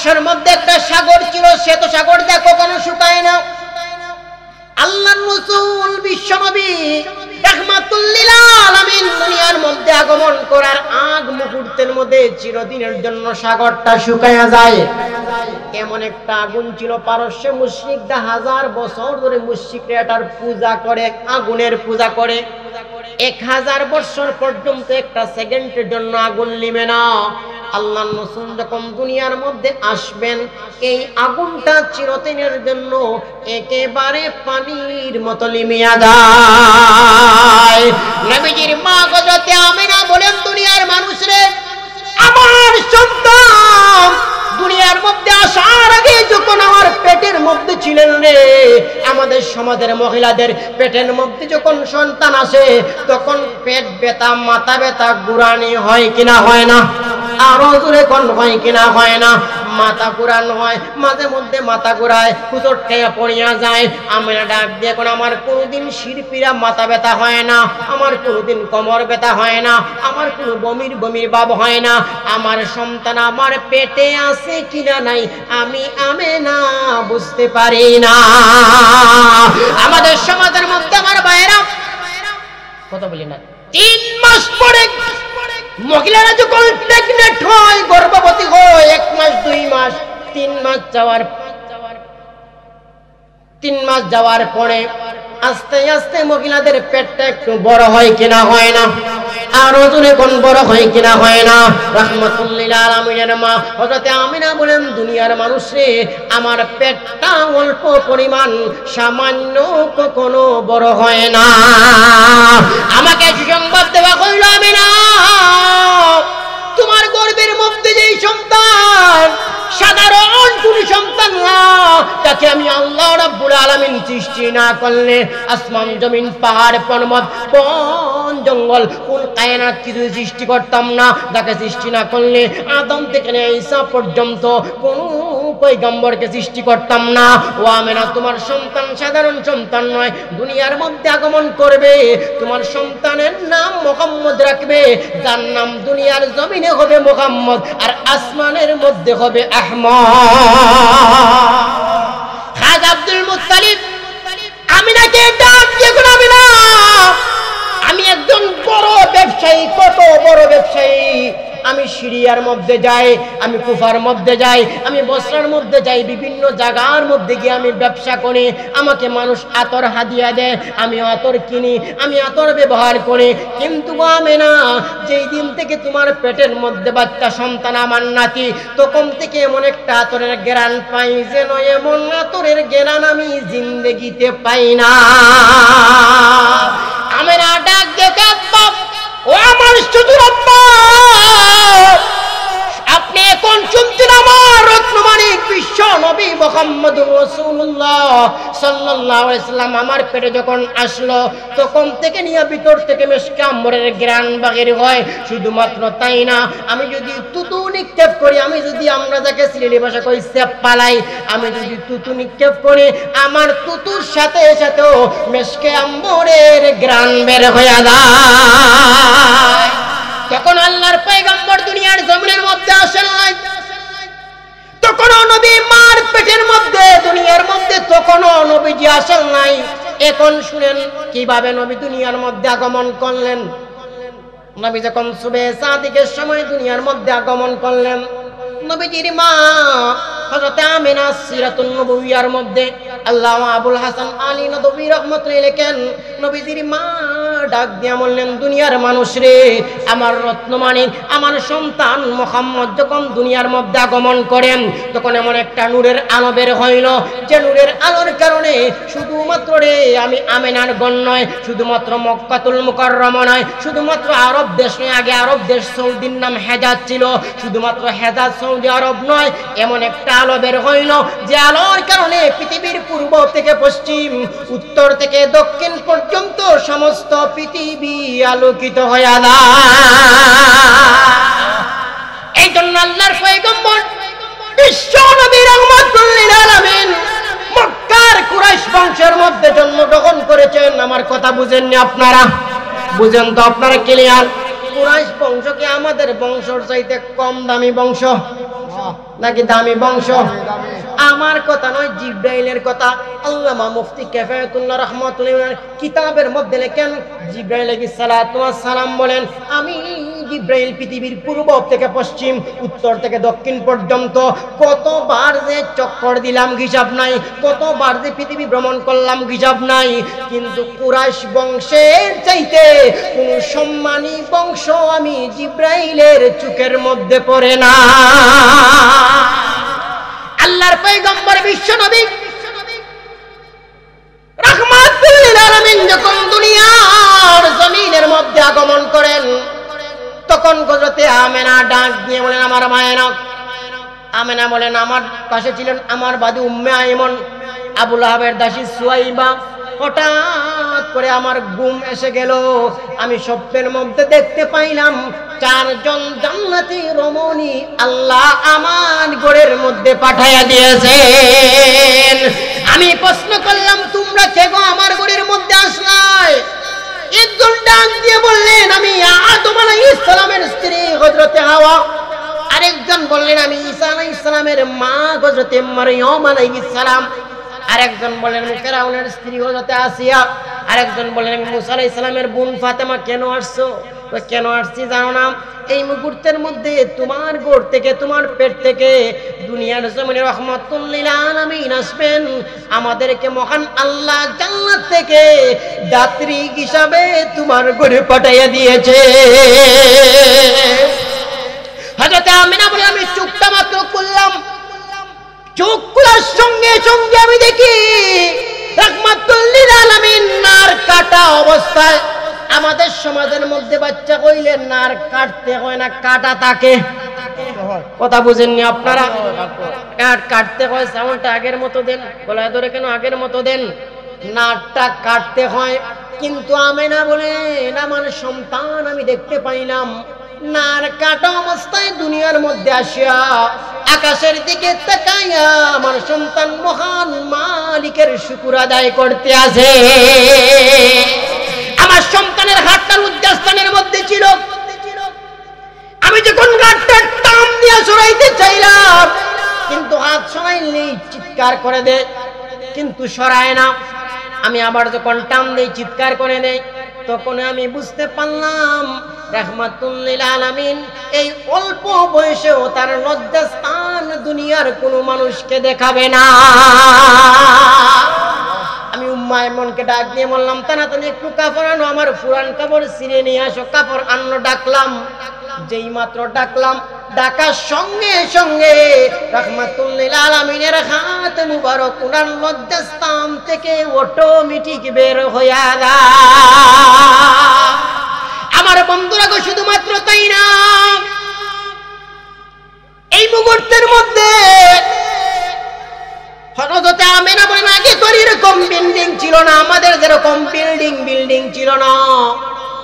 পারস্যের মধ্যে একটা সাগর ছিল, সে তো সাগরটা কখনো শুকায় না। আল্লাহর রাসূল বিশ্বনবী রাহমাতুল লিল আলামিন দুনিয়ার মধ্যে আগমন করার আগ মুহূর্তের মধ্যে চিরদিনের জন্য সাগরটা শুকায়া যায়। এমন একটা আগুন ছিল পারস্যে, মুশরিকরা হাজার বছর ধরে মুশরিকরা এটার পূজা করে, আগুনের পূজা করে। 1000 বছর পর্যন্ত একটা সেকেন্ডের জন্য আগুন নিবে না। আল্লাহর রাসূল যখন দুনিয়ার মধ্যে আসবেন, এই আগুনটা চিরদিনের জন্য একেবারে পানির মতো লিমিয়া যায়। নবীজির মা হযরত আমিনা বলেন, দুনিয়ার মানুষরে, আমার সন্তান দুনিয়ার মধ্যে আসার আগে যখন আমার পেটের মধ্যে ছিলেন রে, আমাদের সমাজের মহিলাদের পেটের মধ্যে যখন সন্তান আসে তখন পেট ব্যথা, মাথা ব্যথা, গুড়ানি হয় কিনা হয় না? আরো জোরে কোন হয় কিনা হয় না? মাথা ঘুরানো হয়, মাঝে মধ্যে মাথা ঘুরায়, হুচট খেয়ে পড়িয়া যায়। আমি ডাক দিয়ে কোন আমার কোনোদিন শিরপিরা মাথা ব্যথা হয় না, আমার কোনোদিন কোমর ব্যথা হয় না, আমার কোনো বমির ভাব হয় না। আমার সন্তান আমার পেটে আছে কিনা নাই আমি না বুঝতে পারি না। আমাদের সমাজের মধ্যে আমার ভাইয়েরা কথা বলি না, 3 মাস পরে মহিলারা যখন প্রেগনেন্ট হয়, গর্ভবতী হয়, 1 মাস 2 মাস 3 মাস যাওয়ার পরে আস্তে আস্তে মহিলাদের পেটটা একটু বড় হয় কিনা হয় না? আরো জোরে কোন বড় হয় কিনা হয় না? রাহমাতুল লিল আলামিনের মা হযরত আমিনা বলেন, দুনিয়ার মানুষে, আমার পেটটা অল্প পরিমাণ, সামান্য কখনো বড় হয় না। আমাকে সুসংবাদ দেওয়া হইল, আমিনা তোমার গর্ভের মধ্যে যেই সন্তান সাধারণ কোন সন্তান না, তাকে আমি আল্লাহ রাব্বুল আলামিন সৃষ্টি না করলে আসমান জমিন পাহাড় পর্বত বন জঙ্গল কোন কায়নাত কিছু সৃষ্টি করতাম না। তাকে সৃষ্টি না করলে আদম থেকে ঈসা পর্যন্ত কোন পয়গম্বরকে সৃষ্টি করতাম না। ও আমিনা, তোমার সন্তান সাধারণ সন্তান নয়, দুনিয়ার মধ্যে আগমন করবে, তোমার সন্তানের নাম মুহাম্মদ রাখবে, যার নাম দুনিয়ার জমিনে হবে মুহাম্মদ আর আসমানের মধ্যে হবে আহমদ। খাজা আব্দুল মুত্তালিব আমিনাকে ডাক দিয়ে বলেন, আমিনা, আমি একজন বড় ব্যবসায়ী, কত বড় ব্যবসায়ী। আমি সিরিয়ার মধ্যে যাই, আমি কুফার মধ্যে যাই, আমি বসরার মধ্যে যাই, বিভিন্ন জায়গার মধ্যে গিয়ে আমি ব্যবসা করি। আমাকে মানুষ আতর হাদিয়া দেয়, আমি আতর কিনি, আমি আতর ব্যবহার করি। কিন্তু আমিনা, যেই দিন থেকে তোমার পেটের মধ্যে বাচ্চা সন্তান আমার নাতি, তখন থেকে এমন একটা আতরের ঘ্রাণ পাই, যেন এমন আতরের ঘ্রাণ আমি জিন্দেগিতে পাই না। আমিনা ডাক দেখে, ও আমার শ্বশুর আব্বা, আপনি এখন শুনছেন আমার রত্নমানিক বিশ্ব নবী মুহাম্মদুর রাসূলুল্লাহ সাল্লাল্লাহু আলাইহি সাল্লাম আমার পেটে যখন আসলো, তখন থেকে নিয়ে ভিতর থেকে মিশকে আম্বরের ঘ্রাণ বাহির হয়। শুধুমাত্র তাই না, আমি যদি তুতু নিক্ষেপ করি, আমি যদি, আমরা যাকে সিলেটি ভাষা কই সেপ পালাই, আমি যদি তুতু নিক্ষেপ করি, আমার তুতুর সাথে সাথেও মিশকে আম্বরের ঘ্রাণ বের হয়ে যায়। তখন আল্লাহর পয়গম্বর দুনিয়ার জমিনের মধ্যে আসেন নাই, তখনও নবী মার পেটের মধ্যে দুনিয়ার মধ্যে তখনও নবীজি আসেন নাই। এখন শুনেন কিভাবে নবী দুনিয়ার মধ্যে আগমন করলেন। নবী যখন সুবহে সাদিকের সময় দুনিয়ার মধ্যে আগমন করলেন, নবীজির মা হযরত আমিনা সিরাতুন নবুয়্যার মধ্যে আল্লামা আবুল হাসান আলী নদভী রাহমাতুল্লাহি লেখেন, নবীজির মা ডাক দিয়া বললেন, দুনিয়ার মানুষ রে, আমার রত্নমানিক, আমার সন্তান মুহাম্মদ যখন দুনিয়ার মধ্যে আগমন করেন, তখন এমন একটা নূরের আলো বের হইল, যে নূরের আলোর কারণে শুধুমাত্র রে আমি আমিনার গণ নয়, শুধুমাত্র মক্কাতুল মুকাররমা নয়, শুধুমাত্র আরব দেশ নয়, আগে আরব দেশ সৌদির নাম হেজাজ ছিল, শুধুমাত্র হেজাজ সৌদি আরব নয়, এমন একটা আলো বের হইল, যে আলোর কারণে পৃথিবীর পূর্ব থেকে পশ্চিম, উত্তর থেকে দক্ষিণ পর্যন্ত সমস্ত পৃথিবী আলোকিত হয়ে যায়। এই জন্য আল্লাহর পয়গম্বর বিশ্ব নবী রাহমাতুল লিল আলামিন মক্কার কুরাইশ বংশের মধ্যে জন্মগ্রহণ করেছেন। আমার কথা বুঝেননি আপনারা? বুঝেন তো আপনারা ক্লিয়ার? কুরাইশ বংশ কি আমাদের বংশের চাইতে কম দামি বংশ? নাকি দামি বংশ? আমার কথা নয়, জিব্রাইলের কথা। আল্লামা মুফতি কিফায়াতুল্লাহ রাহমাতুল্লাহ কিতাবের মধ্যে লেখেন, জিব্রাইল আলাইহিস সালাতু ওয়াস সালাম বলেন, আমি জিব্রাইল পৃথিবীর পূর্ব থেকে পশ্চিম, উত্তর থেকে দক্ষিণ পর্যন্ত কতবার যে চক্কর দিলাম হিসাব নাই, কতবার যে পৃথিবী ভ্রমণ করলাম হিসাব নাই, কিন্তু কুরাইশ বংশের চাইতে কোন সম্মানী বংশ আমি জিব্রাইলের চোখের মধ্যে পড়ে না। আল্লাহর পয়গম্বর বিশ্ব নবী রাহমাতুল লিল আলামিন যখন দুনিয়ার জমিনের মধ্যে আগমন করেন, তখন হযরতে আমেনা ডাক দিয়ে বলেন, আমার মায়েরা। আমেনা বলেন, আমার পাশে ছিলেন আমার বাদী উম্মে আইমন, আবু লাহাবের দাসী সুয়াইবা। হঠাৎ করে আমার ঘুম এসে গেল, আমি স্বপ্নের মধ্যে দেখতে পাইলাম 4 জন জান্নাতি রমণী আল্লাহ আমার ঘরের মধ্যে পাঠাইয়া দিয়েছেন। আমি প্রশ্ন করলাম, তোমরা কে গো আমার ঘরের মধ্যে আসলাই? একজন ডাক দিয়ে বললেন, আমি আদম আলাইহিস সালামের স্ত্রী হযরতে হাওয়া। আরেকজন বললেন, আমি ঈসা আলাইহিস সালামের মা হযরতে মারইয়াম আলাইহিস সালাম। আরেকজন বললেন, ফেরাউনের স্ত্রী হযরতে আসিয়া। আরেকজন বললেন, আমি মুসা আলাইহিস সালামের বোন ফাতেমা। কেন আসছো? কেন আসছি জানো না? এই মুহূর্তের মধ্যে তোমার ঘর থেকে, তোমার পেট থেকে দুনিয়ার জমিনে রাহমাতুল লিল আলামিন আসবেন। আমাদেরকে মহান আল্লাহ জান্নাত থেকে দাত্রী হিসাবে তোমার ঘরে পাঠাইয়া দিয়েছে। হযরত আমিনা বলে, আমি চোখটা মাত্র খুললাম, চোখ খোলার সঙ্গে সঙ্গে আমি দেখি রাহমাতুল লিল আলামিন নার কাটা অবস্থায়। আমাদের সমাজের মধ্যে বাচ্চা কইলে নার কাটতে হয় না, কাটা থাকে। কথা বুঝেননি আপনারা? কাটতে হয়। সাউন্ডটা আগের মতো দেন, গলায় ধরে কেন আগের মতো দেন? নারটা কাটতে হয়। কিন্তু আমেনা বলেন, আমার সন্তান আমি দেখতে পাইলাম নার কাটা অবস্থায় দুনিয়ার মধ্যে আসিয়া আকাশের দিকে তাকাইয়া আমার সন্তান মহান মালিকের শুকর আদায় করতে আছে। আমার সন্তানের হাতটা উদ্যাস্থানের মধ্যে ছিল। আমি যখন হাতটা টান দিয়া সরাইতে চাইলাম, কিন্তু হাত সরাইলে চিৎকার করে দেয়, কিন্তু সরায় না। আমি আবার যখন টান দেই, চিৎকার করে দেয়, তখন আমি বুঝতে পারলাম রাহমাতুল লিল আলামিন এই অল্প বয়সেও তার লজ্জাস্থান দুনিয়ার কোনো মানুষকে দেখাবে না। আমি উম্মে আইমনকে ডাক দিয়ে বললাম, তাড়াতাড়ি একটু কাপড় আনো, আমার পুরান কাপড় ছিঁড়ে নিয়ে আসো। কাপড় আনো ডাকলাম। যেই মাত্র ডাকলাম, ডাকার সঙ্গে সঙ্গে রাহমাতুল লিল আলামিনের হাত মুবারক উনার লজ্জাস্থান থেকে অটোমেটিক বের হইয়া যায়। আমার বন্ধুরা গো, শুধুমাত্র তাই না, এই মুহূর্তের মধ্যে হযরতে আমেনা বলেন, আগে তো এরকম বিল্ডিং ছিল না, আমাদের যেরকম বিল্ডিং ছিল না।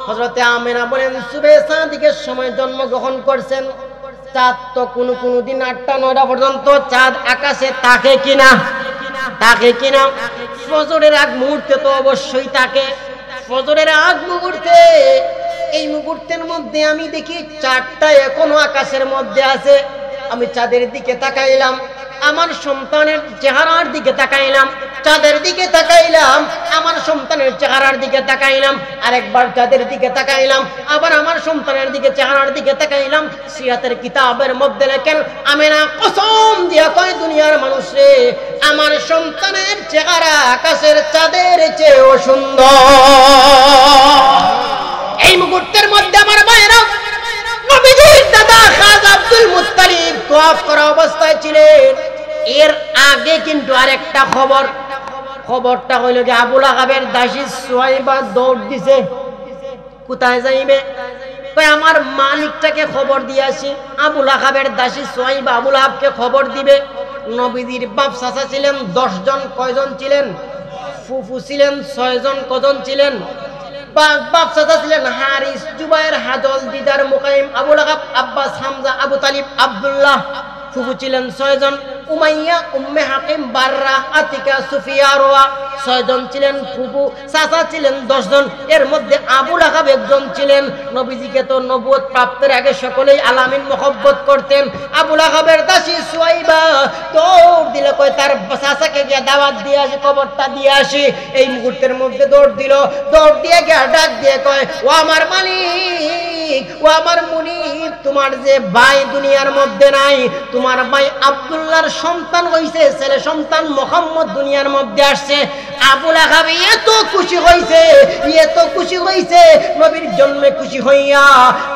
হযরতে আমেনা বলেন, সুবে সাদিকের সময় জন্মগ্রহণ করছেন। চাঁদ তো কোনো দিন 8টা-9টা পর্যন্ত চাঁদ আকাশে থাকে কিনা? ফজরের আগ মুহূর্তে তো অবশ্যই থাকে। ফজরের আগ মুহূর্তে, এই মুহূর্তের মধ্যে আমি দেখি 4টা এখনো আকাশের মধ্যে আছে। আমি চাঁদের দিকে তাকাইলাম, আমার সন্তানের চেহারার দিকে তাকাইলাম, চাঁদের দিকে তাকাইলাম, আমার সন্তানের চেহারার দিকে তাকাইলাম, আরেকবার চাঁদের দিকে তাকাইলাম, আবার আমার সন্তানের দিকে চেহারার দিকে তাকাইলাম। সিরাতের কিতাবের মধ্যে লেখেন, আমেনা কসম দিয়া কয়, দুনিয়ার মানুষরে আমার সন্তানের চেহারা আকাশের চাঁদের চেয়েও সুন্দর। এই মুহূর্তের মধ্যে আমার ভাইরা, নবীজির দাদা খাজা আব্দুল মুত্তালিব তোয়াফ করা অবস্থায় ছিলেন। এর আগে কিন্তু আরেকটা খবরটা হইল যে আবু লাহাবের দাসী সুয়াইবা দৌড় দিছে। কোথায় যাইবে? কয় আমার মালিকটাকে খবর দিয়ে আসি। আবু লাহাবের দাসী সুয়াইবা আবু লাহাবকে খবর দিবে। নবীজির বাপ চাচা ছিলেন 10 জন। কয়জন ছিলেন? ফুফু ছিলেন 6 জন। কজন ছিলেন? বাপ চাচা ছিলেন হারিস, জুবাইর, হাজল, দিদার, মুকাইম, আবু লাহাব, আব্বাস, হামজা, আবু তালিব, আব্দুল্লাহ। ফুফু ছিলেন 6 জন। উমাইয়া, উম্মে হাকিম, বাররা, আতিকা, সুফিয়া, রোয়া। 6 জন ছিলেন ফুফু, চাচা ছিলেন 10 জন। এর মধ্যে আবু লাহাব একজন ছিলেন। নবীজিকে তো নবুয়ত প্রাপ্তের আগে সকলেই আলামিন মহব্বত করতেন। আবু লাহাবের দাসী সুয়াইবা দৌড় দিল, কয় তার চাচাকে গিয়ে দাওয়াত দিয়ে আসি, খবরটা দিয়ে আসি। এই মুহূর্তের মধ্যে দৌড় দিল, দৌড় দিয়ে গিয়ে ডাক দিয়ে কয়, ও আমার মালিক, ও আমার মুনিব, তোমার যে ভাই দুনিয়ার মধ্যে নাই, তোমার ভাই আব্দুল্লাহর সন্তান হইছে, ছেলে সন্তান মুহাম্মদ দুনিয়ার মধ্যে আসছে। আবু লাহাব এত খুশি হইছে, এত খুশি হইছে, নবীর জন্মে খুশি হইয়া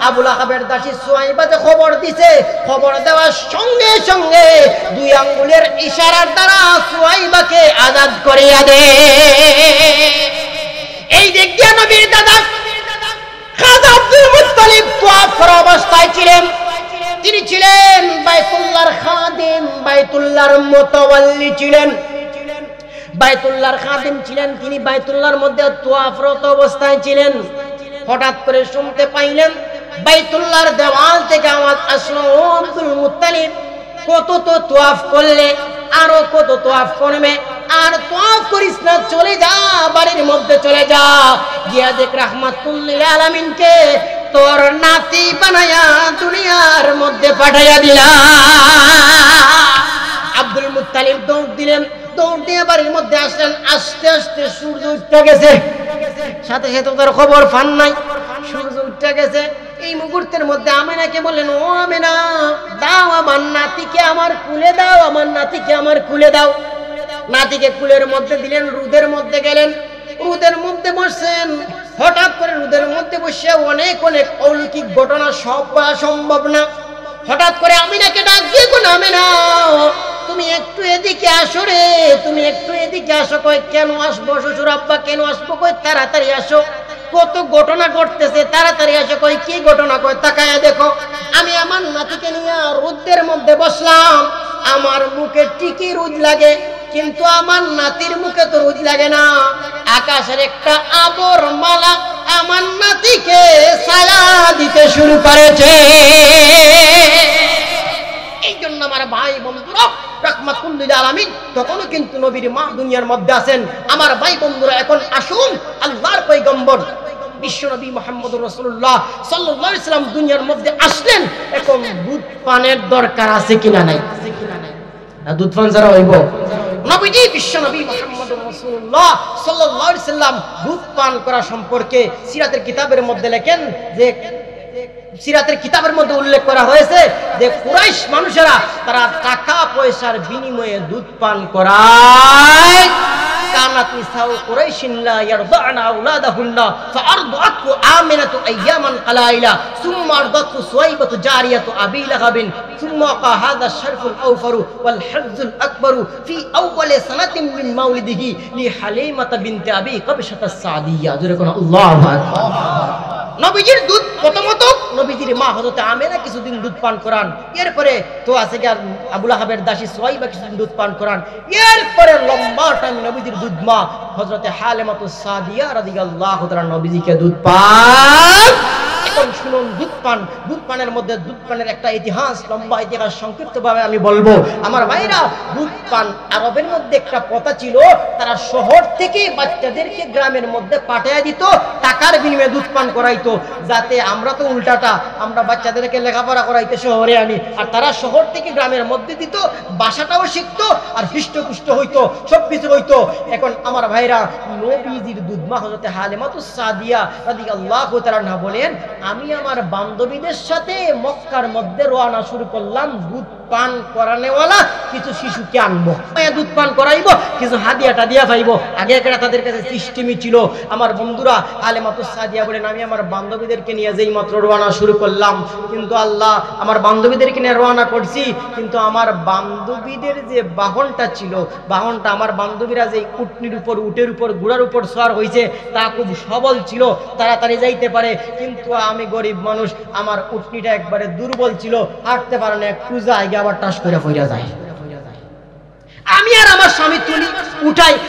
আবু লাহাবের দাসী সুয়াইবাকে খবর দিছে। খবর দেওয়ার সঙ্গে সঙ্গে 2 আঙ্গুলের ইশারার দ্বারা সুয়াইবাকে আজাদ করিয়া দে। এই দিক দিয়ে নবীর দাদা খাজা আব্দুল মুত্তালিব তোয়াফ করা অবস্থায় ছিলেন। তিনি ছিলেন বাইতুল্লাহর খাদিম, বাইতুল্লাহর মুতাওয়াল্লি ছিলেন, বাইতুল্লাহর খাদিম ছিলেন। তিনি বাইতুল্লাহর মধ্যে তোয়াফরত অবস্থায় ছিলেন। হঠাৎ করে শুনতে পাইলেন বাইতুল্লাহর দেওয়াল থেকে আওয়াজ আসলো, ও আব্দুল মুত্তালিব, কত তো তোয়াফ করলে, আরো কত তোয়াফ করবে, আর তোয়াফ করিস না, চলে যা, বাড়ির মধ্যে চলে যা, গিয়া দেখ রাহমাতুল লিল আলামিনকে তোর নাতি বানায়া দুনিয়ার মধ্যে পাঠাইয়া দিলা। আব্দুল মুত্তালিব দৌড় দিলেন, দৌড় দিয়ে বাড়ির মধ্যে আসলেন। আস্তে আস্তে সূর্য উঠে গেছে, সাথে সাথে তার খবর পান নাই, সূর্য উঠে গেছে। এই মুহূর্তের মধ্যে আমেনাকে বললেন, ও আমেনা, দাও আমার নাতিকে আমার কুলে দাও, আমার নাতিকে আমার কুলে দাও। নাতিকে কুলের মধ্যে দিলেন, রোদের মধ্যে গেলেন, রোদের মধ্যে বসছেন। হঠাৎ করে রোদের মধ্যে বসে অনেক অনেক অলৌকিক ঘটনা সব বলা সম্ভব না। হঠাৎ করে আমিনাকে ডাক দিয়ে কোন, আমিনা, তুমি একটু এদিকে আসো রে, তুমি একটু এদিকে আসো। কয়, কেন আসবো শ্বশুর আব্বা, কেন আসবো? কয়, তাড়াতাড়ি আসো, কত ঘটনা ঘটতেছে, তাড়াতাড়ি আসো। কয়, কি ঘটনা? কয়, তাকায়া দেখো, আমি আমার নাতিকে নিয়ে রোদের মধ্যে বসলাম, আমার মুখে টিকি রোদ লাগে, কিন্তু আমার নাতির মুখে তো রোদ লাগে না। আকাশের একটা আবর মালা আমার নাতিকে ছায়া দিতে শুরু করেছে। এই জন্য আমার ভাই বন্ধুরা, রাহমাতুল লিল আলামিন তখনও কিন্তু নবীর মা দুনিয়ার মধ্যে আছেন। আমার ভাই বন্ধুরা, এখন আসুন, আল্লাহর পয়গম্বর বিশ্বনবী মুহাম্মদুর রাসূলুল্লাহ সাল্লাল্লাহু আলাইহি সাল্লাম দুনিয়ার মধ্যে আসলেন। এখন দুধ পানের দরকার আছে কিনা নাই? না, দুধ পান ছাড়া হইব? নবীজি বিশ্বনবী মুহাম্মদুর রাসূলুল্লাহ সাল্লাল্লাহু আলাইহি সাল্লাম দুধ পান করা সম্পর্কে সিরাতের কিতাবের মধ্যে লেখেন যে, সিরাতের কিতাবের মধ্যে উল্লেখ করা হয়েছে যে কুরাইশ মানুষেরা তারা টাকা পয়সার বিনিময়ে দুধ পান করায়। কানাত নিসাউ কুরাইশিন লা ইয়ারদানা আওলাদাহুন্না ফাআরদাতু আমিনাতু আইয়ামান কালাইলা সুম্মা আরদাতু সুয়াইবাতু জারিয়াতু আবি লাহাবিন সুম্মা কা হাযা শারফুল আওফারু ওয়াল হাজ্জুল আকবারু ফি আউওয়ালি সানাতিন মিন মাউলিদিহি লি হালিমাতা বিনতে আবি কাবশাত আস-সাদিয়া। জোরে কোন আল্লাহু আকবার। নবীজির দুধ প্রথমত নবীজির মা হযরত আমেনা কিছুদিন দুধ পান করান, এরপরে তো আছে কি আবু লাহাবের দাসী সুয়াইবা কিছুদিন দুধ পান করান, এরপরে লম্বা টাইম নবীজির দুধ মা হযরত হালিমাতুস সাদিয়া রাদিয়াল্লাহু তাআলা নবীজিকে দুধ পান। এখন শুনুন, দুধ পানের মধ্যে দুধ পানের একটা ইতিহাস, লম্বা ইতিহাস, সংক্ষিপ্তভাবে আমি বলবো। আমার ভাইরা, দুধ পান আরবের মধ্যে একটা প্রথা ছিল, তারা শহর থেকে বাচ্চাদেরকে গ্রামের মধ্যে পাঠিয়ে দিত, টাকার বিনিময়ে দুধ পান করাইতো, যাতে আমরা তো উল্টাটা, আমরা বাচ্চাদেরকে লেখাপড়া করাইতে শহরে আনি, আর তারা শহর থেকে গ্রামের মধ্যে দিত, ভাষাটাও শিখতো আর হৃষ্টপুষ্ট হইতো, সবকিছু হইতো। এখন আমার ভাইরা, নবীজির দুধ মা হযরত হালিমাতুস সাদিয়া রাদিয়াল্লাহু তাআলা বলেন, আমি আমার বান্ধবীদের সাথে মক্কার মধ্যে রওনা শুরু করলাম, দুধ পান করানেওয়ালা কিছু শিশুকে আনবো, দুধ পান করাইবো, কিছু হাদিয়া টাদিয়া পাইবো। আগে একটা তাদের কাছে সিস্টেমই ছিল। আমার বন্ধুরা, হালিমাতুস সাদিয়া বলেন, আমি আমার বান্ধবীদেরকে নিয়ে যেই মাত্র রওনা শুরু করলাম, কিন্তু আল্লাহ, আমার বান্ধবীদেরকে নিয়ে রওনা করছি, কিন্তু আমার বান্ধবীদের যে বাহনটা ছিল, বাহনটা আমার বান্ধবীরা যে উটনির উপর, উটের উপর, ঘোড়ার উপর সওয়ার হয়েছে, তা খুব সবল ছিল, তাড়াতাড়ি যাইতে পারে, কিন্তু আমি গরিব মানুষ, আমার উটনিটা একবারে দুর্বল ছিল, হাঁটতে পারে না, একটু জায়গা আবার টাস করে ফিরে যায়। আমি আর আমার স্বামী তুলি,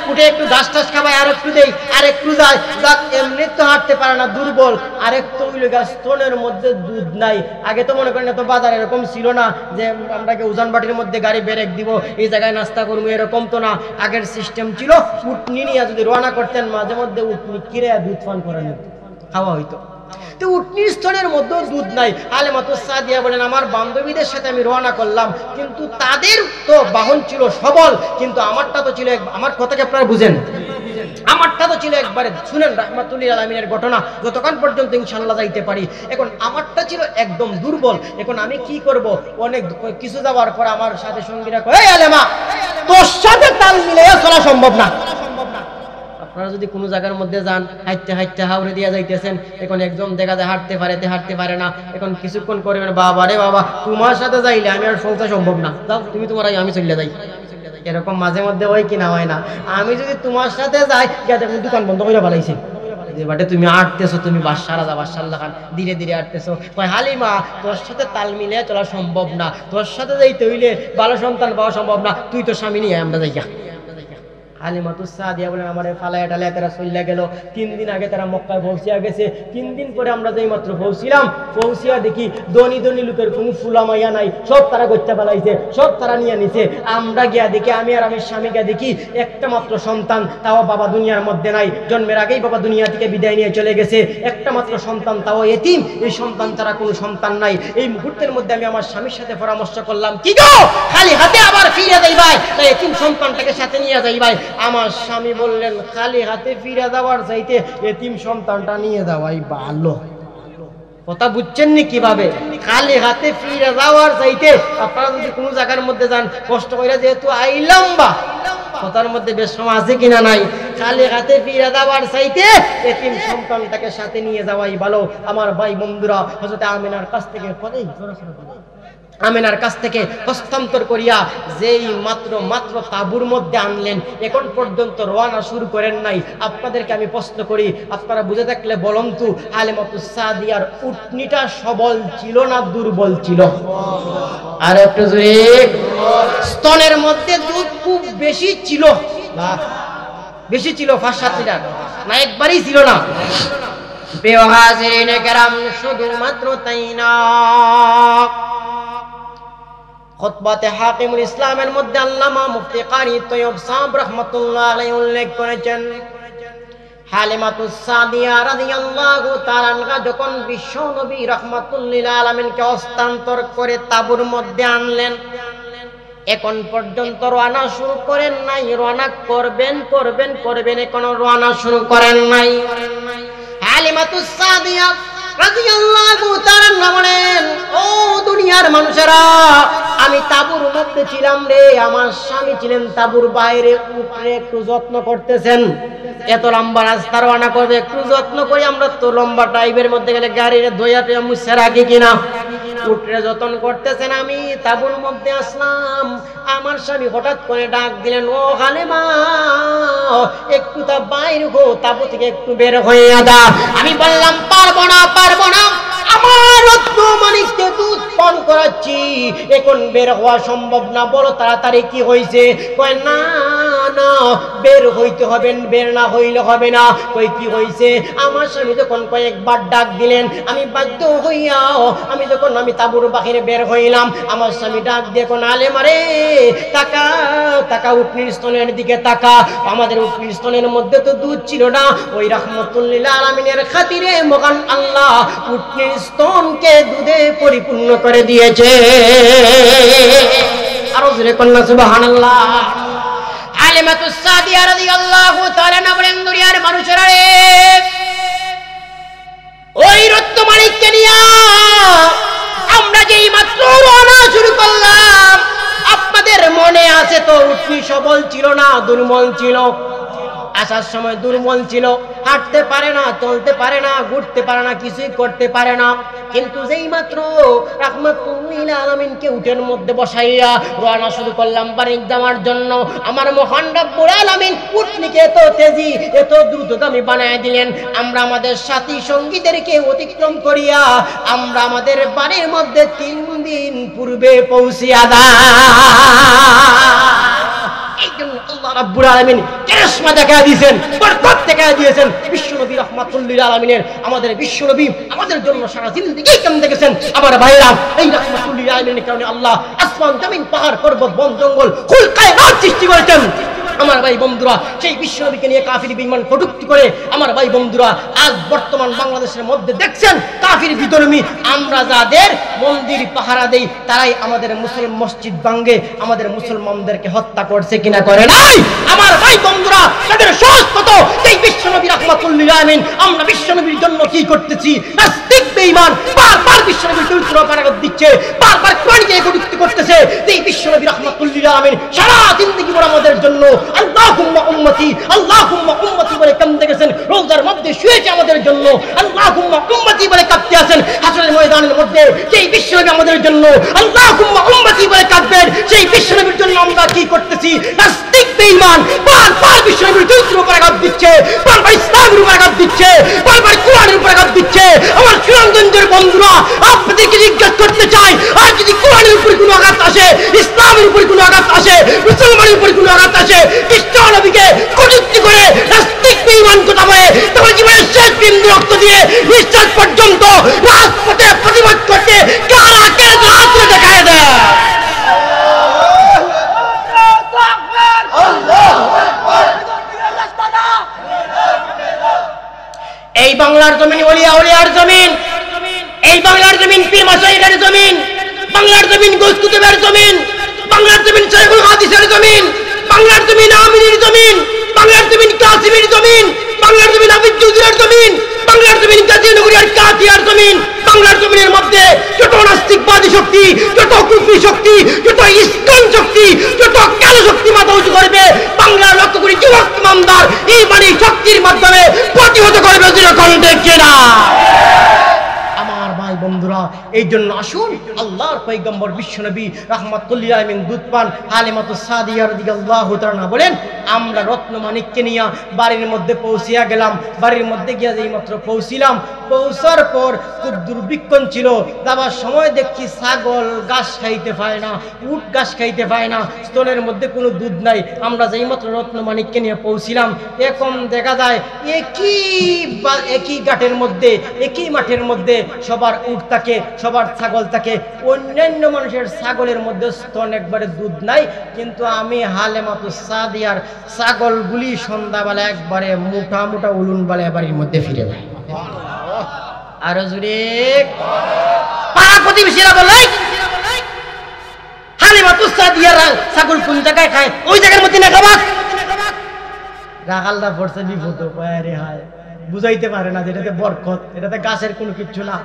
উঠে একটু ঘাস টাস খাবাই, আর একটু দেই, আর একটু যাই, যাক এমনি তো হাঁটতে পারে না, দুর্বল। আরেক তো হইল স্তনের মধ্যে দুধ নাই। আগে তো মনে করেন এত বাজার এরকম ছিল না যে আমরা উজান বাটির মধ্যে গাড়ি ব্রেক দিব, এই জায়গায় নাস্তা করবো, এরকম তো না। আগের সিস্টেম ছিল উটনি নিয়ে যদি রওনা করতেন মাঝে মধ্যে উটনি কিরে দুধ পান করে নিত, খাওয়া হইতো। তো উটনির স্তনের মধ্যে দুধ নাই। হালিমাতুস সাদিয়া বলেন আমার বান্ধবীদের সাথে আমি রওনা করলাম, কিন্তু তাদের তো বাহন ছিল সবল, কিন্তু আমারটা তো ছিল, আমার কথাকে আপনারা বুঝেন, আমারটা তো ছিল একবারে, শুনেন রাহমাতুল আলামিনের ঘটনা যতক্ষণ পর্যন্ত ইনশাআল্লাহ যাইতে পারি। এখন আমারটা ছিল একদম দুর্বল। এখন আমি কি করব? অনেক কিছু যাওয়ার পর আমার সাথে সঙ্গীরা কয়, এই আলেমা তোর সাথে তাল মিলাইয়া চলা সম্ভব না। আপনারা যদি কোনো জায়গার মধ্যে যান, হাঁটতে হাঁটতে হাওড়ে দিয়ে যাইতেছেন, এখন একজন দেখা যায় হাঁটতে পারে না, এখন কিছুক্ষণ করবেন, বাবা রে বাবা তোমার সাথে যাইলে আমি আর সংসার সম্ভব না, যাও তুমি তোমার, আমি চলে যাই। এরকম মাঝে মধ্যে হয় কি না হয় না? আমি যদি তোমার সাথে যাই, দোকান বন্ধ করে ফেলাইছি, বাটে তুমি আটতেছো, তুমি বাদশা রাজা বাদশাল্লাহ খান ধীরে ধীরে আটতেছো। হালিমা তোর সাথে তাল মিলিয়ে চলা সম্ভব না, তোর সাথে যাইতে হইলে ভালো সন্তান পাওয়া সম্ভব না, তুই তো স্বামী নিয়ে আমরা যাই। হালিমাতুস সাদিয়া বলেন আমারে ফালায়া টালায়া তারা চলে গেল। 3 দিন আগে তারা মক্কায় পৌঁছিয়া গেছে। 3 দিন পরে আমরা যেই মাত্র পৌঁছিয়া দেখি ধনী ধনী লোকের কোনো ফুলা মাইয়া নাই, সব তারা গচ্চা ফেলাইছে, সব তারা নিয়ে নিছে। আমরা গিয়া দেখি, আমি আর আমার স্বামী গিয়া দেখি একটা মাত্র সন্তান, তাও বাবা দুনিয়ার মধ্যে নাই, জন্মের আগেই বাবা দুনিয়া থেকে বিদায় নিয়ে চলে গেছে। একটা মাত্র সন্তান, তাও এতিম, এই সন্তান ছাড়া কোনো সন্তান নাই। এই মুহূর্তের মধ্যে আমি আমার স্বামীর সাথে পরামর্শ করলাম, কি গো খালি হাতে আবার ফিরে যাই ভাই, তাই এতিম সন্তানটাকে সাথে নিয়ে যাই ভাই। আমার স্বামী বললেন খালি হাতে ফিরে যাওয়ার চাইতে এতিম সন্তানটা নিয়ে যাওয়াই ভালো। কথা বুঝছেন নি কিভাবে? খালি হাতে ফিরে যাওয়ার চাইতে, আপনারা যদি কোনো জায়গার মধ্যে যান কষ্ট করে যেহেতু আইলাম, বা কথার মধ্যে বেশ সময় আছে কিনা নাই, খালি হাতে ফিরে যাওয়ার চাইতে এতিম সন্তানটাকে সাথে নিয়ে যাওয়াই ভালো। আমার ভাই বন্ধুরা, হযরত আমিনার কাছ থেকে হস্তান্তর করিয়া যেই মাত্র তাবুর মধ্যে আনলেন, এখন পর্যন্ত রওনা শুরু করেন নাই। আপনাদেরকে আমি প্রশ্ন করি, আপনারা বুঝে থাকলে বলুন তো, হালিমাতুস সাদিয়ার উটনিটা সবল ছিল না দুর্বল ছিল? আর একটু জোরে। স্তনের মধ্যে দুধ খুব বেশি ছিল, 5-7 লিটার না, একবারই ছিল না। প্রিয় হাজিরিনে কেরাম, শুধুমাত্র তাই না, খুতবাতে হাকিমুল ইসলামের মধ্যে আল্লামা মুফতি কারি তৈয়ব সাহেব রাহমাতুল্লাহ আলাইহি উল্লেখ করেছেন, হালিমাতুস সাদিয়া রাদিয়াল্লাহু তাআলা আনহা যখন বিশ্ব নবী রাহমাতুল লিল আলামিনকে হস্তান্তর করে তাবুর মধ্যে আনলেন, এখন পর্যন্ত রওনা শুরু করেন নাই। রওনা করবেন, এখনো রওনা শুরু করেন নাই। হালিমাতুস সাদিয়া রাদিয়াল্লাহু তাআলা বলেন, ও দুনিয়ার মানুষেরা, আমি তাবুর মধ্যে ছিলাম রে, আমার স্বামী ছিলেন তাবুর বাইরে, উপরে একটু যত্ন করতেছেন। এত লম্বা রাস্তা রওনা করবে, একটু যত্ন করি। আমরা তো লম্বা টাইপের মধ্যে গেলে গাড়ির ধোয়া টোয়া মুছে রাখি কিনা, উঠরে যত্ন করতেছেন। আমি তাবুর মধ্যে আসলাম, আমার স্বামী হঠাৎ করে ডাক দিলেন, ও হালিমা একটু তা বাইরে হো, তাবু থেকে একটু বের হয়ে আদা। আমি বললাম পারবো না, আমার মানিককে দুধ পান করাচ্ছি, এখন বের হওয়া সম্ভব না, বলো তাড়াতাড়ি কি হয়েছে? কয় না বের হইতে হবে, বের না হইলে হবে না। কই কি হয়েছে? আমার স্বামী যখন কয়েকবার ডাক দিলেন, আমি বাধ্য হইয়াও আমি তাবুর বাহিরে বের হইলাম। আমার স্বামী ডাক দিয়ে কোন আলেমারে তাকা উটনির স্তনের দিকে তাকা। আমাদের উটনির স্তনের মধ্যে তো দুধ ছিল না, ওই রাহমাতুল লিল আলামিনের খাতিরে মহান আল্লাহ উটনির স্তনকে দুধে পরিপূর্ণ করে দিয়েছে। আরো জোরে কন্যা সুবহানাল্লাহ। হালিমাতুস সাদিয়া রাদিয়াল্লাহু তাআলা বলেন, দুনিয়ার মানুষেরা রে, ওই রত্নমাণিককে নিয়ে আমরা যেই মাত্র রওনা শুরু করলাম, আপনাদের মনে আছে তো উটনি সবল ছিল না দুর্বল ছিল? আসার সময় দুর্বল ছিল, হাঁটতে পারে না, চলতে পারে না, ঘুরতে পারে না, কিছুই করতে পারে না। কিন্তু যেই মাত্র রাহমাতুল লিল আলামিনকে উটের মধ্যে বসাইয়া রওনা শুরু করলাম বাড়ির যাওয়ার জন্য, আমার মহান রব্বুল আলামিন উটনিকে এত তেজি, এত দ্রুতগামী বানায় দিলেন। আমরা আমাদের সাথী সঙ্গীদেরকে অতিক্রম করিয়া আমরা আমাদের বাড়ির মধ্যে 3 দিন পূর্বে পৌঁছিয়া এই রাব্বুল আলামিন কারিশমা দেখায় দিয়েছেন, বরকত দেখায় দিয়েছেন। বিশ্বনবী রাহমাতুল লিল আলামিনের, আমাদের বিশ্বনবী আমাদের জন্য সারা জিন্দেগি কেমন দেখেছেন আমার ভাইরা। এই রাহমাতুল লিল আলামিনের কারণে আল্লাহ আসমান জমিন পাহাড় পর্বত বন জঙ্গল কুল কায়নাত সৃষ্টি করেছেন। আমার ভাই বন্ধুরা, সেই বিশ্বনবীকে নিয়ে কাফির বিমান কটূক্তি করে আমার ভাই বন্ধুরা আজ বর্তমান বাংলাদেশের মধ্যে দেখছেন কাফির বিধর্মী। আমরা যাদের মন্দির পাহারা দেই তারাই আমাদের মুসলমান মসজিদ ভাঙে, আমাদের মুসলমানদেরকে হত্যা করছে কিনা করে নাই? আমার ভাই বন্ধুরা, তাদের সাহস কত? সেই বিশ্বনবী রাহমাতুল লিল আলামিন, আমরা বিশ্বনবীর জন্য কি করতেছি? নাস্তিক বেঈমান বারবার বিশ্বনবীর চরিত্র অপরাধ দিচ্ছে, বারবার কোরআনকে কটূক্তি করতেছে। সেই বিশ্বনবী রাহমাতুল লিল আলামিন সারা জিন্দেগি ভর আমাদের জন্য আল্লাহুম্মা উম্মতি আল্লাহুম্মা উম্মতি বলে কাঁদতে গেছেন, রোজার মধ্যে শুয়েছে আমাদের জন্য আল্লাহুম্মা উম্মতি বলে কাঁদতে আছেন। হাসরের ময়দানের মধ্যে সেই বিশ্বনবী আমাদের জন্য আল্লাহুম্মা উম্মতি বলে কাঁদবেন। সেই বিশ্বনবীর জন্য আমরা কি করতেছি? নাস্তিক বেঈমান বারবার বিশ্বনবীর চরিত্র উপর আঘাত দিচ্ছে, বারবার ইসলামের উপর আঘাত দিচ্ছে, বারবার কোরআনের উপর আঘাত দিচ্ছে। আমার সুনামগঞ্জের বন্ধুরা, আপনাদেরকে জিজ্ঞাসা করতে চাই, আর যদি কোরআনের উপর কোনো আঘাত আসে, ইসলামের উপর কোনো আঘাত আসে, মুসলমানের উপর কোনো আঘাত আসে, খ্রিস্ট নবীকে কটূক্তি করে নাস্তিক বেঈমান কথা বলে, তোমার জীবনের শেষ বিন্দু রক্ত দিয়ে নিঃশ্বাস পর্যন্ত রাজপথে প্রতিবাদ করতে কারা কে হাত দেখায় দেয়? এই বাংলার জমিন ওলিয়া ওলিয়ার জমিন, এই বাংলার জমিন পীর মাশায়েখের জমিন, বাংলার জমিন গৌস কুতুবের জমিন, বাংলার জমিন শাইখুল হাদিসের জমিন, বাংলার জমিন আমিনের জমিন, বাংলার জমিন কাসিমের জমিন, বাংলার জমিন আবিদ চৌধুরীর জমিন, বাংলার জমিন গাজীনগরের কাদিয়ার জমিন। বাংলার জমিনের মধ্যে যত নাস্তিকবাদী শক্তি, যত কুফরি শক্তি, যত ইস্কন শক্তি, যত কালো শক্তি মাথা উঁচু করবে, বাংলার লক্ষ কোটি যুবক ইমানদার এই মানে শক্তির মাধ্যমে প্রতিহত করবে। যেরকম দেখছে না আমার ভাই বন্ধুরা, এই জন্য আসুন আল্লাহর পয়গম্বর বিশ্বনবী রাহমাতুল লিল আলামিন দুধ পান হালিমাতুস সাদিয়া রাদিয়াল্লাহু তাআলা বলেন, আমরা রত্নমাণিক্যকে নিয়ে বাড়ির মধ্যে পৌঁছিয়া গেলাম। বাড়ির মধ্যে গিয়া যেই মাত্র পৌঁছিলাম, পৌঁছার পর খুব দুর্ভিক্ষণ ছিল। যাবার সময় দেখছি ছাগল ঘাস খাইতে পায় না, উট ঘাস খাইতে পায় না, স্তনের মধ্যে কোনো দুধ নাই। আমরা যেই মাত্র রত্নমাণিক্যকে নিয়ে পৌঁছিলাম, এখন দেখা যায় একই ঘাটের মধ্যে, একই মাঠের মধ্যে সবার উট থাকে, সবার ছাগল থাকে। অন্যান্য মানুষের ছাগলের মধ্যে স্তন একবারে দুধ নাই, কিন্তু আমি হালিমাতুস সাদিয়ার ছাগলগুলি সন্ধ্যাবেলা একবারে মোটা মোটা উলুন বালে বাড়ির মধ্যে ফিরে যায়। আরো জোরে পাড়া প্রতিবেশীরা বলে, হালিমাতুস সাদিয়ার ছাগল কোন জায়গায় খায়? ওই জায়গার মধ্যে না খাবার। রাখালদা পড়ছে বিপদ, রে হায়, বুঝাইতে পারে না যেটাতে বরকত, এটাতে গাছের কোনো কিচ্ছু না।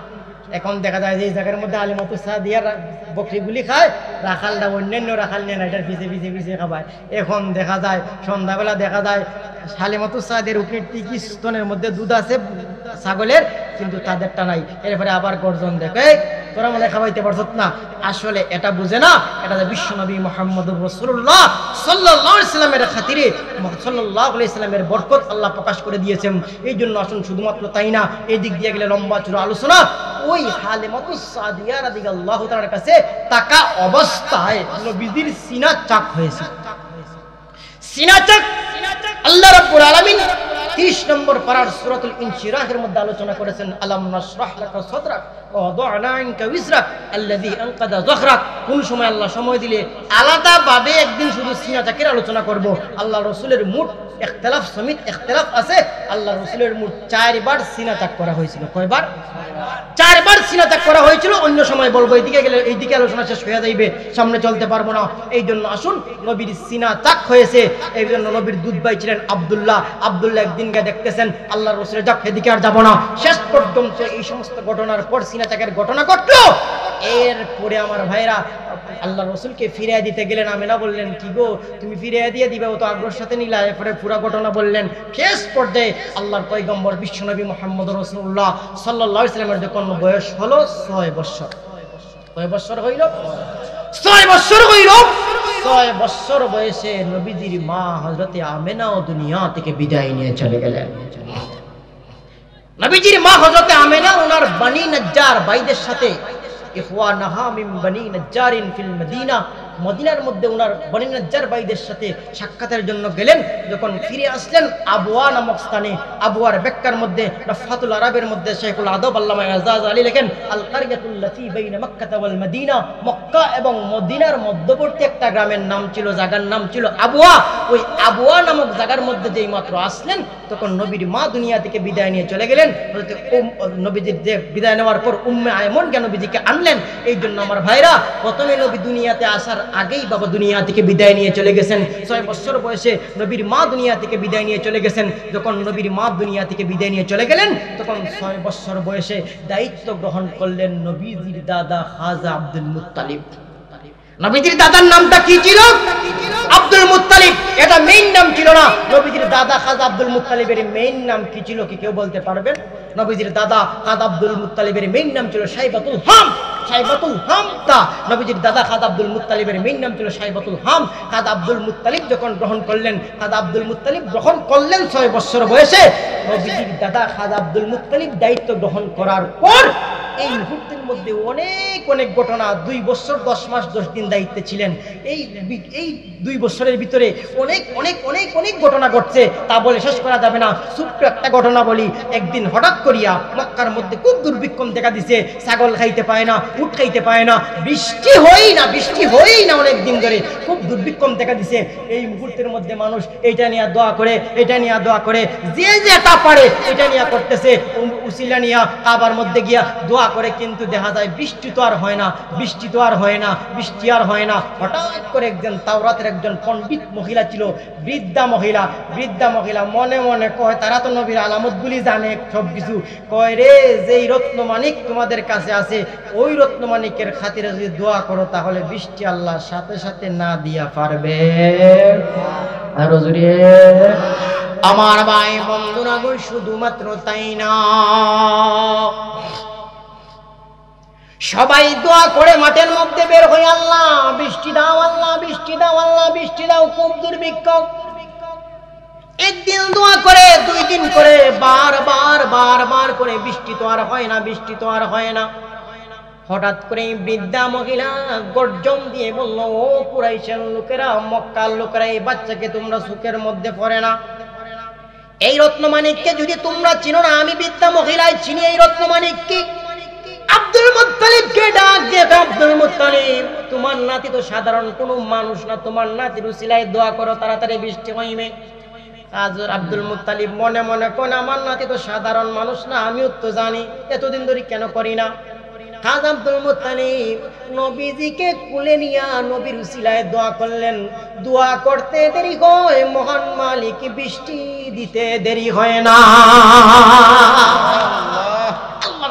এখন দেখা যায় যে এই জায়গার মধ্যে হালিমাতুস সাদিয়ার বকরিগুলি খায়, রাখালদা অন্যান্য রাখাল নিয়ে না এটার পিছিয়ে পিছিয়ে পিছিয়ে খাবায়। এখন দেখা যায় সন্ধ্যাবেলা দেখা যায় হালিমাতুস সাদিয়ার উপরে টিকি স্তনের মধ্যে দুধ আছে ছাগলের, কিন্তু তাদেরটা নাই। এরপরে আবার গর্জন দেখে, তোরা মনে খাওয়াইতে পারছত না। আসলে এটা বুঝে না, এটা বিশ্বনবী মুহাম্মদুর রাসূলুল্লাহ সাল্লাল্লাহু আলাইহি ওয়াসাল্লামের খাতিরে, সাল্লাল্লাহু আলাইহি ওয়াসাল্লামের বরকত আল্লাহ প্রকাশ করে দিয়েছেন। এই জন্য আসুন, শুধুমাত্র তাই না, এই দিক দিয়ে গেলে লম্বা চূড়া আলোচনা। ওই হালিমাতুস সাদিয়া রাদিয়াল্লাহু তাআলার কাছে তাকা অবস্থায় নবীজির সিনা চাক হয়েছে। সিনা চাক আল্লাহ রাব্বুল আলামিন 30 নম্বর পারার সূরাতুল ইনশিরাহের মধ্যে আলোচনা করেছেন, আলাম নাশরাহ লাকা সাদরাক ওয়া ওয়াদা'না আনকা উযরাক আল্লাযী আনকাযা যাহরাক। কোন সময় আল্লাহ সময় দিলে আলাদাভাবে একদিন শুধু সিনা চাকের আলোচনা করব। আল্লাহ রাসূলের মুঠ ইখতিলাফ সমিত ইখতিলাফ আছে। আল্লাহ রাসূলের মুঠ 4 বার সিনা চাক করা হয়েছিল। কয়বার? 4 বার সিনা চাক করা হয়েছিল। অন্য সময় বলবো, এইদিকে গেলে এইদিকে আলোচনা শেষ হয়ে যাইবে, সামনে চলতে পারবো না। এই জন্য আসুন, নবীর সিনা চাক হয়েছে। এই জন্য নবীর দুধ ভাই ছিলেন আব্দুল্লাহ। আব্দুল্লাহ একদিন গিয়ে দেখতেছেন আল্লাহ রাসূলের যাক, এদিকে আর যাবো না। শেষ পর্যন্ত এই সমস্ত ঘটনার পর সিনা চাকের ঘটনা ঘটলো। এরপরে আমার ভাইরা আল্লাহ রাসূলকে ফিরিয়ে দিতে গেলেন। আমিনা বললেন, কি গো তুমি ফিরিয়ে দিয়ে দিবে, ও তো আগ্রহের সাথে নিলা। এরপরে পুরো ঘটনা বললেন। শেষ পর্যায়ে আল্লাহর পয়গম্বর বিশ্বনবী মুহাম্মদুর রাসূলুল্লাহ সাল্লাল্লাহু আলাইহি ওয়াসাল্লামের যখন বয়স হলো 6 বছর। কয় বছর হইল? 6 বছর হইল। 6 বছর বয়সে নবীজির মা হযরতে আমিনা ও দুনিয়া থেকে বিদায় নিয়ে চলে গেলেন। নবীজির মা হযরতে আমিনা ওনার বনি নজ্জার ভাইদের সাথে, ইখওয়ানাহা মিন বনি নজ্জারিন ফিল মদিনা, মদিনার মধ্যে ওনার বনি নজ্জার ভাইদের সাথে সাক্ষাতের জন্য গেলেন। যখন ফিরে আসলেন আবওয়া নামক স্থানে, আবওয়ার ব্যাখ্যার মধ্যে রাফাতুল আরবের মধ্যে শেখুল আদব আল্লামা এজাজ আলী লেখেন, আল কারিয়াতুল্লাতী বাইনা মক্কা ওয়াল মদিনা, মক্কা এবং মদিনার মধ্যবর্তী একটা গ্রামের নাম ছিল, জায়গার নাম ছিল আবওয়া। ওই আবওয়া নামক জায়গার মধ্যে যেই মাত্র আসলেন তখন নবীর মা দুনিয়া থেকে বিদায় নিয়ে চলে গেলেন। নবীজির যে বিদায় নেওয়ার পর উম্মে আয়মনকে নবীজিকে আনলেন। এই জন্য আমার ভাইরা, প্রথমে নবী দুনিয়াতে আসার আগেই বাবা দুনিয়া থেকে বিদায় নিয়ে চলে গেছেন। 6 বছর বয়সে নবীর মা দুনিয়া থেকে বিদায় নিয়ে চলে গেছেন। যখন নবীর মা দুনিয়া থেকে বিদায় নিয়ে চলে গেলেন তখন 6 বছর বয়সে দায়িত্ব গ্রহণ করলেন নবীজির দাদা খাজা আব্দুল মুত্তালিব। নবীজির দাদার নামটা কি ছিল? Abdul Muttalib. এটা মেইন নাম ছিল না। নবীজির দাদা খাজা আব্দুল মুত্তালিবের মেইন নাম কি ছিল, কি কেউ বলতে পারবেন? নবীজির দাদা খাজা আব্দুল মুত্তালিবের মেইন নাম ছিল শাইবাতুল হাম। শাইবাতুল হামটা নবীজির দাদা খাজা আব্দুল মুত্তালিবের মেইন নাম ছিল শাইবাতুল হাম। খাজা আব্দুল মুত্তালিব যখন গ্রহণ করলেন, খাজা আব্দুল মুত্তালিব গ্রহণ করলেন 6 বছর বয়সে। নবীজির দাদা খাজা আব্দুল মুত্তালিব দায়িত্ব গ্রহণ করার পর এই মুহূর্তের মধ্যে অনেক অনেক ঘটনা, 2 বছর 10 মাস 10 দিন দায়িত্বে ছিলেন। এই 2 বছরের ভিতরে অনেক অনেক অনেক অনেক ঘটনা ঘটছে, তা বলে শেষ করা যাবে না। ছোট্ট একটা ঘটনা বলি। একদিন হঠাৎ করিয়া মক্কার মধ্যে খুব দুর্ভিক্ষণ দেখা দিছে, ছাগল খাইতে পায় না, উট খাইতে পায় না, বৃষ্টি হই না অনেক দিন ধরে খুব দুর্ভিক্ষণ দেখা দিছে। এই মুহূর্তের মধ্যে মানুষ এটা নিয়ে দোয়া করে, এটা নিয়ে দোয়া করে, যে যেটা পারে এটা নিয়ে করতেছে, উসিলা নিয়ে কাবার মধ্যে গিয়া দোয়া করে, কিন্তু দেখা যায় বৃষ্টি তো আর হয় না, বৃষ্টি তো আর হয় না, বৃষ্টি আর হয় না। হঠাৎ করে একজন তাওরাতের একজন পণ্ডিত মহিলা ছিল, বৃদ্ধা মহিলা মনে মনে কয়, তারা তো নবীর আলামতগুলি জানে সবকিছু, কয় রে যেই রত্নমানিক তোমাদের কাছে আছে ওই রত্নমানিকের খাতিরে যদি দোয়া করো তাহলে বৃষ্টি আল্লাহ সাথে সাথে না দিয়া পারবে। আর জুড়ে আমার ভাই বন্ধুরা, শুধুমাত্র তাই না, সবাই দোয়া করে মাঠের মধ্যে বের হয়ে, আল্লাহ বৃষ্টি দাও, আল্লাহ বৃষ্টি দাও, আল্লাহ বৃষ্টি দাও, খুব দুর্ভিক্ষ। একদিন দোয়া করে, 2 দিন করে, বারবার করে বৃষ্টি তো আর হয় না, বৃষ্টি তো আর হয় না। হঠাৎ করে বৃদ্ধা মহিলা গর্জন দিয়ে বলল, ও কুরাইশের লোকেরা, মক্কার লোকেরা, এই বাচ্চাকে তোমরা চোখের মধ্যে পড়ে না? এই রত্নমানিককে যদি তোমরা চিনো না, আমি বৃদ্ধা মহিলায় চিনি এই রত্নমানিক কি। আব্দুল মুত্তালিবকে ডাক দিয়ে, আব্দুল মুত্তালিব, তোমার নাতি তো সাধারণ কোনো মানুষ না, তোমার নাতির উসিলায় দোয়া করো, তাড়াতাড়ি বৃষ্টি হইবে। আব্দুল মুত্তালিব মনে মনে কোন, আমার নাতি তো সাধারণ মানুষ না, আমিও তো জানি, এতদিন ধরে কেন করি না। খাজা আব্দুল মুত্তালিব নবীজিকে কুলে নিয়া নবীর উসিলায় দোয়া করলেন। দোয়া করতে দেরি হয়, মহান মালিক বৃষ্টি দিতে দেরি হয় না।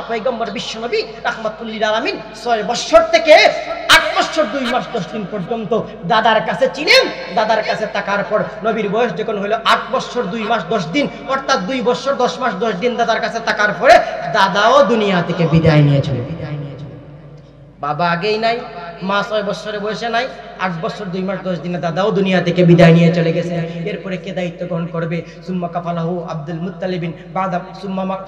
পয়গম্বর বিশ্বনবী রাহমাতুল লিল আলামিন 6 বছর থেকে 8 বছর 2 মাস 10 দিন পর্যন্ত দাদার কাছে ছিলেন। দাদার কাছে থাকার পর নবীর বয়স যখন হলো 8 বছর 2 মাস 10 দিন, অর্থাৎ 2 বছর 10 মাস 10 দিন দাদার কাছে থাকার পরে দাদাও দুনিয়া থেকে বিদায় নিয়েছিল। বাবা আগেই নাই, মা 6 বছরের বয়সে নাই, 8 বছর 2 মাস 10 দিনে দাদাও দুনিয়া থেকে বিদায় নিয়ে চলে গেছে। এরপরে কে দায়িত্ব গ্রহণ করবে? সুম্মা কাফালাহু আব্দুল মুত্তালিবিন বাদা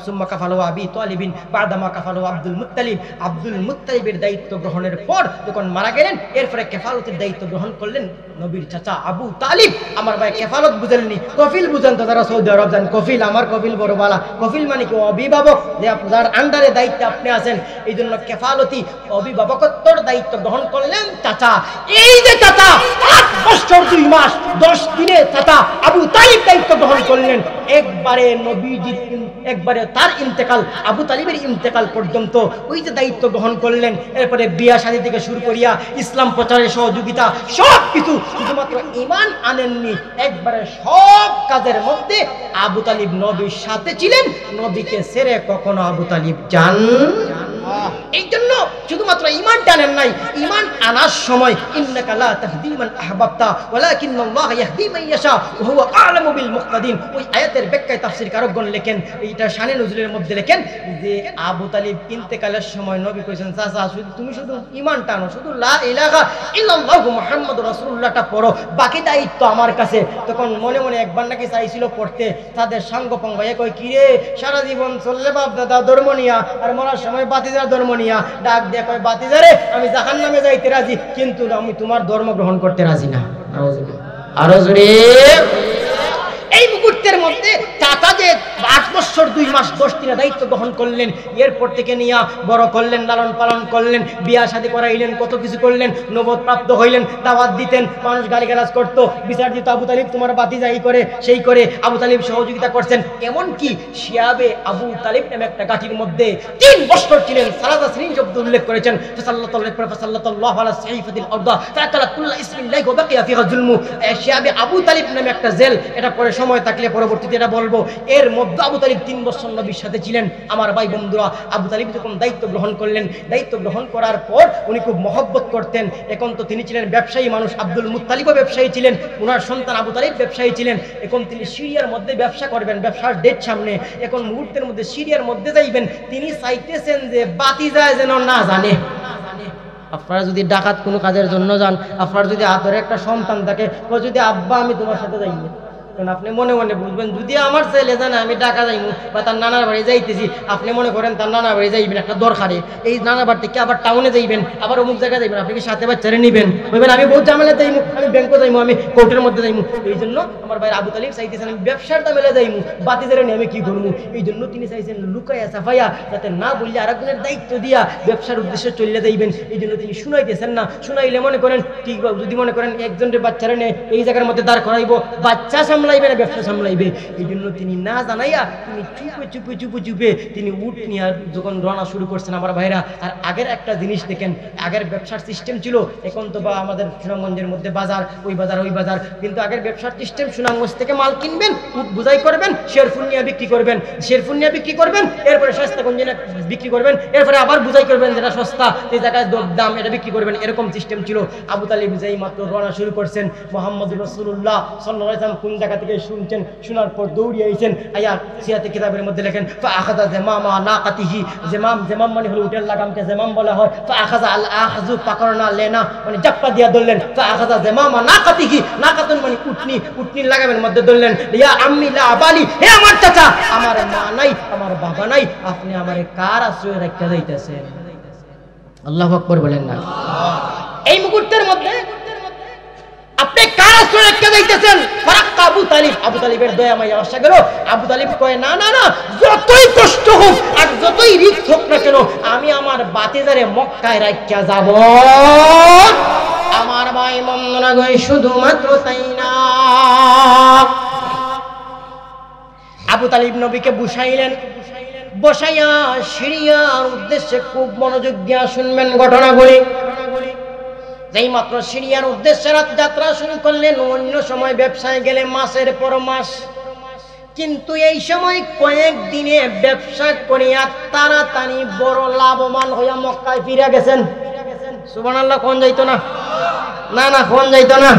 সুম্মা কাফালাহু আবি তালিবিন বাদামা কাফালাহু আব্দুল মুত্তালিব। আব্দুল মুত্তালিবের দায়িত্ব গ্রহণের পর যখন মারা গেলেন, এরপরে কেফালতের দায়িত্ব গ্রহণ করলেন নবীর চাচা আবু তালিব। আমার ভাই কেফালত বুঝেননি, কফিল বুঝেন তো যারা সৌদি আরব যান। কফিল, আমার কফিল বড় বালা। কফিল মানে কি? অভিভাবক, যে যার আন্ডারে দায়িত্বে আপনি আছেন। এই জন্য কেফালতি অভিভাবকত্বর দায়িত্ব গ্রহণ করলেন চাচা। এই যে চাচা 8 বছর 2 মাস 10 দিনে চাচা আবু তালিব দায়িত্ব গ্রহণ করলেন। একবারে তার ইন্তেকাল, আবু তালিবের ইন্তেকাল পর্যন্ত ওই যে দায়িত্ব গ্রহণ করলেন। এরপরে বিয়া শাদী থেকে শুরু করিয়া ইসলাম প্রচারের সহযোগিতা সব কিছু, শুধুমাত্র ঈমান আনেননি, একবারে সব কাজের মধ্যে আবু তালিব নবীর সাথে ছিলেন। নবীকে ছেড়ে কখনো আবু তালিব যান। এই জন্য শুধুমাত্র ঈমান টানেন নাই, ঈমান আনার সময় ইন্নাকা লা তাহদি মান আহবাবতা ওয়ালাকিন্নাল্লাহ ইয়াহদি মান ইয়াশা ওয়া হুয়া আ'লামু বিল মুহতাদিন। ওই আয়াতের ব্যাখ্যায় তাফসীর কারকগণ লেখেন, এটা শানে নজরুলের মধ্যে লেখেন যে আবু তালিব ইন্তেকালের সময় নবী কইছেন, চাচা তুমি শুধু ঈমান টানো, শুধু লা ইলাহা ইল্লাল্লাহু মুহাম্মাদুর রাসূলুল্লাহটা পড়ো, বাকি দায়িত্ব আমার কাছে। তখন মনে মনে একবার নাকি চাইছিল পড়তে, তাদের সাঙ্গ পঙ্গায় কই, কিরে সারা জীবন চললে বাপ দাদা ধর্ম নিয়া, আর মরার সময় বাতি বাতিজার ধর্ম নিয়া ডাক দিয়ে কয় বাতিজারে আমি জাহান্নামে যাইতে রাজি কিন্তু আমি তোমার ধর্ম গ্রহণ করতে রাজি না। আরো জোরে। এই মুহূর্তের মধ্যে চাচা যে 8 বছর 2 মাস 10 দিনে দায়িত্ব গ্রহণ করলেন, এরপর থেকে নিয়ে বড় করলেন, লালন পালন করলেন, বিয়া শাদী করাইলেন, কত কিছু করলেন, নবদ প্রাপ্ত হইলেন, দাওয়াত দিতেন, মানুষ গালিগালাজ করতো, বিচার দিত আবু তালিব তোমার বাতিজা এই করে সেই করে, আবু তালিব সহযোগিতা করছেন। এমনকি শিয়াবে আবু তালিব নামে একটা গাঠির মধ্যে 3 বছর ছিলেন। সালাতা শ্রেণী শব্দ উল্লেখ করেছেন, সাল্লাল্লাহু আলা সাইফাতিল আরদা ফাকালা কুল্লা ইসমিল্লাহি ওয়া বাকিয়া ফিহা যুলমু। শিয়াবে আবু তালিব নামে একটা জেল, এটা পরে সময় থাকলে পরবর্তীতে এটা বলবো। এর মধ্যে আবু তালিব 3 বছর নবীর সাথে ছিলেন। আমার ভাই বন্ধুরা, আবু তালিব যখন দায়িত্ব গ্রহণ করলেন, দায়িত্ব গ্রহণ করার পর উনি খুব মহব্বত করতেন। এখন তো তিনি ছিলেন ব্যবসায়ী মানুষ, আব্দুল মুত্তালিবও ব্যবসায়ী ছিলেন, ওনার সন্তান আবু তালিব ব্যবসায়ী ছিলেন। এখন তিনি সিরিয়ার মধ্যে ব্যবসা করবেন, ব্যবসার ডেট সামনে, এখন মুহূর্তের মধ্যে সিরিয়ার মধ্যে যাইবেন। তিনি চাইতেছেন যে বাতিজা যেন না জানে। আপনারা যদি ডাকাত কোনো কাজের জন্য যান, আপনার যদি আদরে একটা সন্তান থাকে, ও যদি আব্বা আমি তোমার সাথে যাই, কারণ আপনি মনে মনে বুঝবেন যদি আমার ছেলে জানে আমি টাকা যাইমু বা তার নানার বাড়ি যাইতেছি, আপনি মনে করেন তার নানার বাড়ি যাইবেন একটা দরকারে, এই নানার বাড়ি থেকে আবার টাউনে যাইবেন, আবার অমুক জায়গায় যাইবেন, আপনি কি সাথে বাচ্চারে নিবেন? বলবেন আমি বহুত ঝামেলা যাইমু, আমি ব্যাংকে যাইমু, আমি কোর্টের মধ্যে যাইমু। এই জন্য আমার ভাই আবু তালিব চাইতেছেন আমি ব্যবসার ঝামেলা যাইমু, বাতিজারে নিয়ে আমি কি করবো। এই জন্য তিনি চাইছেন লুকাইয়া সাফাইয়া, যাতে না বললে আরেকজনের দায়িত্ব দিয়া ব্যবসার উদ্দেশ্যে চলে যাইবেন। এই জন্য তিনি শুনাইতেছেন না। শুনাইলে মনে করেন ঠিক, যদি মনে করেন একজনের বাচ্চারা নিয়ে এই জায়গার মধ্যে দাঁড় করাইবো, বাচ্চা সামলাইবে না ব্যবসা সামলাইবে। এই জন্য তিনি না জানাইয়া তিনি চুপে চুপে চুপে চুপে তিনি উট নিয়ে যখন রওনা শুরু করছেন আমার ভাইরা। আর আগের একটা জিনিস দেখেন, আগের ব্যবসার সিস্টেম ছিল, এখন তো বা আমাদের সুনামগঞ্জের মধ্যে বাজার, ওই বাজার ওই বাজার, কিন্তু আগের ব্যবসার সিস্টেম সুনামগঞ্জ থেকে মাল কিনবেন, উট বুঝাই করবেন, শেরফুন নিয়ে বিক্রি করবেন, শেরফুন নিয়ে বিক্রি করবেন, এরপরে সস্তাগঞ্জে বিক্রি করবেন, এরপরে আবার বুঝাই করবেন যেটা সস্তা এই জায়গায় দাম, এটা বিক্রি করবেন, এরকম সিস্টেম ছিল। আবু তালিব যেই মাত্র রওনা শুরু করছেন, মুহাম্মদুর রাসূলুল্লাহ সাল্লাল্লাহু আলাইহি ওয়াসাল্লাম কোন জায়গা থেকে শুনছেন, শোনার পর দৌড়িয়ে আইছেন। আয়া সিয়াতে কিতাবের মধ্যে লেখেন ফাআখাযা জামামা নাকাতিহি, জামাম মানে হলো উটের লাগামকে জামাম বলা হয়। ফাআখাযা আল আখযু পাকড়না লেনা মানে জাপ্পা দিয়া ধরলেন। ফাআখাযা জামামা নাকাতিহি, নাকাতুন মানে উটনি, উটনির লাগামের মধ্যে ধরলেন। ইয়া আম্মি লা আবালি, হে আমার চাচা, আমার মা নাই, আমার বাবা নাই, আপনি আমারে কার আশ্রয়ে রাখতে যাইতেছেন? আল্লাহু আকবার বলেন না। এই মুহূর্তের মধ্যে আপনি কার আশ্রয় রেখে যাইতেছেন? ফারাক্কা আবু তালিব, আবু তালিবের দয়া মায়া আসা গেল। আবু তালিব কয় না না না, যতই কষ্ট হোক আর যতই রিস্ক হোক না কেন, আমি আমার বাতিজারে মক্কায় রাখিয়া যাব। আমার ভাই মন্দনা গই শুধুমাত্র তাই না, আবু তালিব নবীকে বসাইলেন, বসাইয়া সিরিয়ার উদ্দেশ্যে খুব মনোযোগ দিয়া শুনবেন ঘটনাগুলি। যেই মাত্র সিরিয়ার উদ্দেশ্যে রাত যাত্রা শুরু করলেন, অন্য সময় ব্যবসায় গেলে মাসের পর মাস, কিন্তু এই সময় কয়েক দিনে ব্যবসা করিয়া তাড়াতাড়ি বড় লাভবান হইয়া মক্কায় ফিরে গেছেন। সুবহানাল্লাহ, কোন যাইতো না, না না কোন যাইতো না,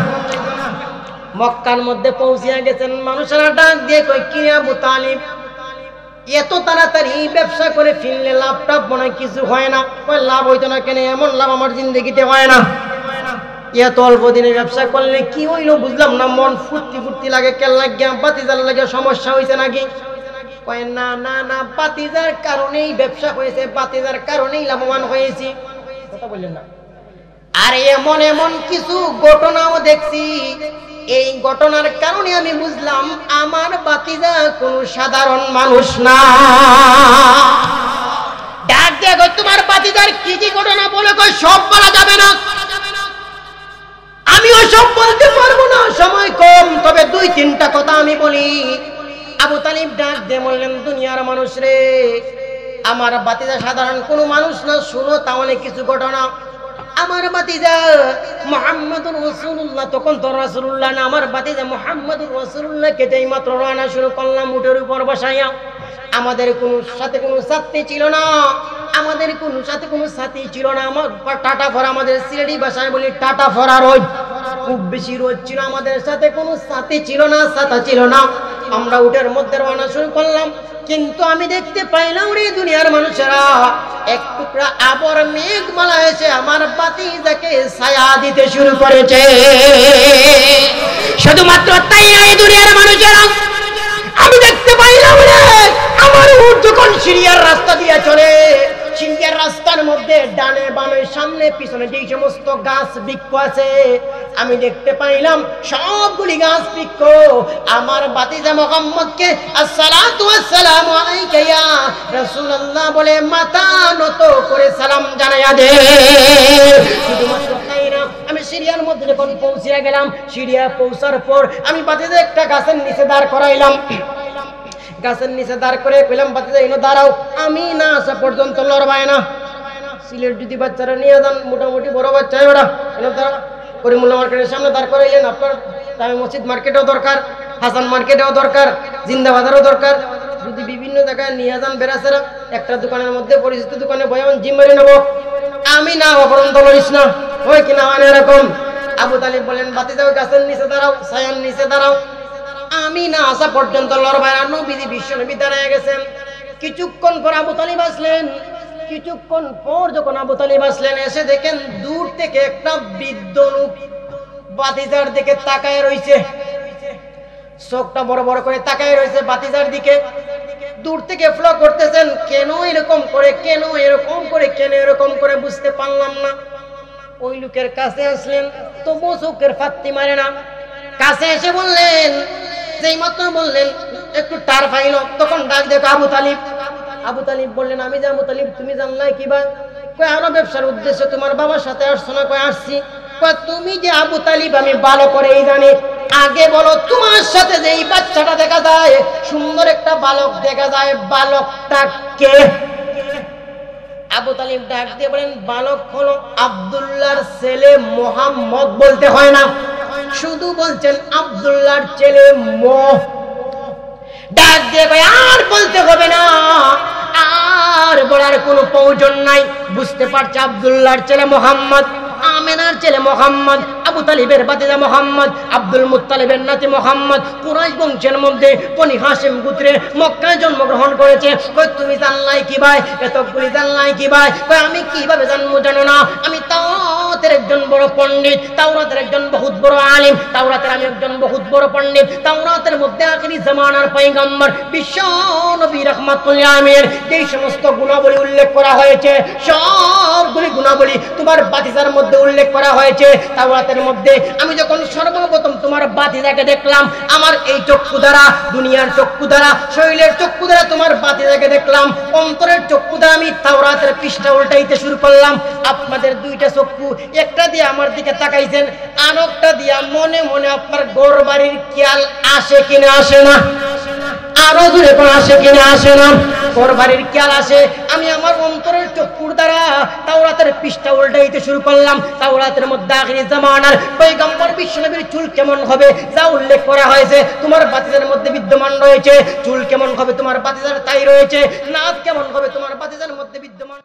মক্কার মধ্যে পৌঁছিয়া গেছেন। মানুষেরা ডাক দিয়ে কই কি আবু তালিব এত তাড়াতাড়ি ব্যবসা করে ফিরলে লাভ টাভ মনে কিছু হয় না? কই লাভ হইতো না কেন? এমন লাভ আমার জিন্দগিতে হয় না। এত অল্প দিনে ব্যবসা করলে কি হইলো বুঝলাম না, মন ফুর্তি ফুর্তি লাগে, কেন লাগিয়া বাতিজার লাগে সমস্যা হয়েছে নাকি? কয় না না না, বাতিজার কারণেই ব্যবসা হয়েছে, বাতিজার কারণেই লাভবান হয়েছি। কথা বললেন না? আর এমন এমন কিছু ঘটনাও দেখছি, এই ঘটনার কারণে আমি বুঝলাম আমার বাতিজা কোন সাধারণ মানুষ না। ডাক দিয়ে কই তোমার বাতিজার কি কি ঘটনা বলে? কই সব বলা যাবে না, আমিও সব বলতে পারবো না, সময় কম, তবে 2-3টা কথা আমি বলি। আবু তালিব ডাক দিয়ে বললেন, দুনিয়ার মানুষ রে, আমার বাতিজা সাধারণ কোনো মানুষ না, শুনো তাহলে কিছু ঘটনা। আমার বাতিজা মুহাম্মদুর রাসূলুল্লাহ, তখন তো রাসূলুল্লাহ না, আমার বাতিজা মুহাম্মদুর রাসূলুল্লাহকে যেই মাত্র রওনা শুরু করলাম উটের উপর বসাইয়া, আমাদের সাথে কোনো সাথী ছিল না, আমাদের সাথে কোনো সাথী ছিল না। আমার টাটা ফরা, আমাদের সিলেটি ভাষায় বলি টাটা ফরা রোদ, খুব বেশি রোদ ছিল, আমাদের সাথে কোনো সাথী ছিল না, সাথা ছিল না। আমরা উটের মধ্যে রওনা শুরু করলাম, কিন্তু আমি দেখতে পাইলাম রে দুনিয়ার মানুষেরা, এক টুকরা আবর মেঘমালা এসে আমার বাতিজাকে ছায়া দিতে শুরু করেছে। শুধুমাত্র তাই নয় দুনিয়ার মানুষেরা, আমি দেখতে পাইলাম রে আমার উট যখন সিরিয়ার রাস্তা দিয়ে চলে, সিরিয়ার রাস্তা মধ্যে ডানে বামে সামনে পিছনে যেই সমস্ত গাছ বৃক্ষ আছে আমি দেখতে পাইলাম সবগুলি গাছ বৃক্ষ আমার ভাতিজা মুহাম্মদকে আসসালাতু ওয়াসসালামু আলাইকা ইয়া রাসূলুল্লাহ বলে মাথা নত করে সালাম জানায়া দে। শুধুমাত্র তাই না, আমি সিরিয়ার মধ্যে যখন পৌঁছে গেলাম, সিরিয়া পৌঁছার পর আমি ভাতিজা একটা গাছের নিচে দাঁড় করাইলাম। গাছের নিচে দাঁড় করে কইলাম ভাতিজা এনে দাঁড়াও, আমি না আসা পর্যন্ত লড়বাই না। সিলেট যদি বাচ্চারা নিয়ে যান, মোটামুটি বড় বাচ্চা ওরা এনে দাঁড়া করিমুল্লাহ মার্কেটের সামনে দাঁড় করাইলেন। আপনার জামে মসজিদ মার্কেটেও দরকার, হাসান মার্কেটেও দরকার, জিন্দাবাজারও দরকার। যদি বিভিন্ন জায়গায় নিয়ে যান বেড়াছেরা, একটা দোকানের মধ্যে পরিচিত দোকানে বয়ান জিম মেরে নেবো, আমি না অপরন্ত লড়িস না, ওই কিনা মানে এরকম। আবু তালিব বলেন ভাতিজা ওই গাছের নিচে দাঁড়াও, ছায়ার নিচে দাঁড়াও, আমি না আসা পর্যন্ত লড়বাই না। নবীজি বিশ্ব নবী দাঁড়ায় গেছেন। কিছুক্ষণ পর আবু তালিব আসলেন। কিছুক্ষণ পর যখন আবু তালিব আসলেন, এসে দেখেন দূর থেকে একটা বৃদ্ধ লোক ভাতিজার দিকে তাকায় রইছে, চোখটা বড় বড় করে তাকায় রয়েছে ভাতিজার দিকে। দূর থেকে ফলো করতেছেন, কেন এরকম করে, কেন এরকম করে, কেন এরকম করে বুঝতে পারলাম না। ওই লোকের কাছে আসলেন, তবুও চোখের ফাত্তি মারে না। কাছে এসে বললেন, যেই মাত্র বললেন একটু টার পাইল, তখন ডাক দেখো আবু তালিব। আবু তালিব বললেন আমি যে আবু তালিব, তুমি জানলাই কিবা? কই আরো ব্যবসার উদ্দেশ্যে তোমার বাবার সাথে আসছো না? কই আসছি। কই তুমি যে আবু তালিব আমি ভালো করেই জানি, আগে বলো তোমার সাথে যে এই বাচ্চাটা দেখা যায়, সুন্দর একটা বালক দেখা যায়, বালকটা কে? আবু তালিব ডাক দিয়ে বলেন বালক হলো আব্দুল্লাহর ছেলে মুহাম্মদ। বলতে হয় না, শুধু বলছেন আব্দুল্লাহর ছেলে ডাক দিয়ে ভাই আর বলতে হবে না, আর বলার কোনো প্রয়োজন নাই। বুঝতে পারছে আব্দুল্লাহর ছেলে মুহাম্মদ, আমেনার ছেলে মুহাম্মদ, আবু তালিবের ভাতিজা মুহাম্মদ, আব্দুল মুত্তালিবের নাতি মুহাম্মদ, কুরাইশ বংশের মধ্যে বনি হাশিম গোত্রে মক্কায় জন্মগ্রহণ করেছে। কই তুমি জানলাই কি ভাই? এতগুলি জানলাই কি ভাই? কই আমি কিভাবে জানবো জানো না, আমি তাওরাতের একজন বড় পণ্ডিত, তাওরাতের একজন বহুত বড় আলিম, তাওরাতের আমি একজন বহুত বড় পণ্ডিত। তাওরাতের মধ্যে আখিরি জামানার পয়গম্বর বিশ্ব নবী রাহমাতুল আলামিনের যেই সমস্ত গুণাবলী উল্লেখ করা হয়েছে, সবগুলি গুণাবলী তোমার ভাতিজার মধ্যে উল্লেখ করা হয়েছে। তাওরাতের মধ্যে আমি যখন সর্বপ্রথম তোমার ভাতিজাকে দেখলাম, আমার এই চক্ষু দ্বারা, দুনিয়ার চক্ষু দ্বারা, শরীরের চক্ষু দ্বারা তোমার ভাতিজাকে দেখলাম, অন্তরের চক্ষু দ্বারা আমি তাওরাতের পৃষ্ঠা উল্টাইতে শুরু করলাম। আপনাদের দুইটা চক্ষু, একটা দিয়ে আমার দিকে তাকাইছেন, আরেকটা দিয়া মনে মনে আপনার ঘর বাড়ির খেয়াল আসে কিনা আসে না? আরো জোরে কোন আসে কিনা আসে না? ঘর বাড়ির খেয়াল আসে। আমি আমার অন্তরের চক্ষুর দ্বারা তাওরাতের পৃষ্ঠা উল্টাইতে শুরু করলাম। তাওরাতের মধ্যে আখিরি জামানার পয়গম্বর বিশ্বনবীর চুল কেমন হবে যা উল্লেখ করা হয়েছে তোমার ভাতিজার মধ্যে বিদ্যমান রয়েছে। চুল কেমন হবে তোমার ভাতিজার তাই রয়েছে। নাক কেমন হবে তোমার ভাতিজার মধ্যে বিদ্যমান।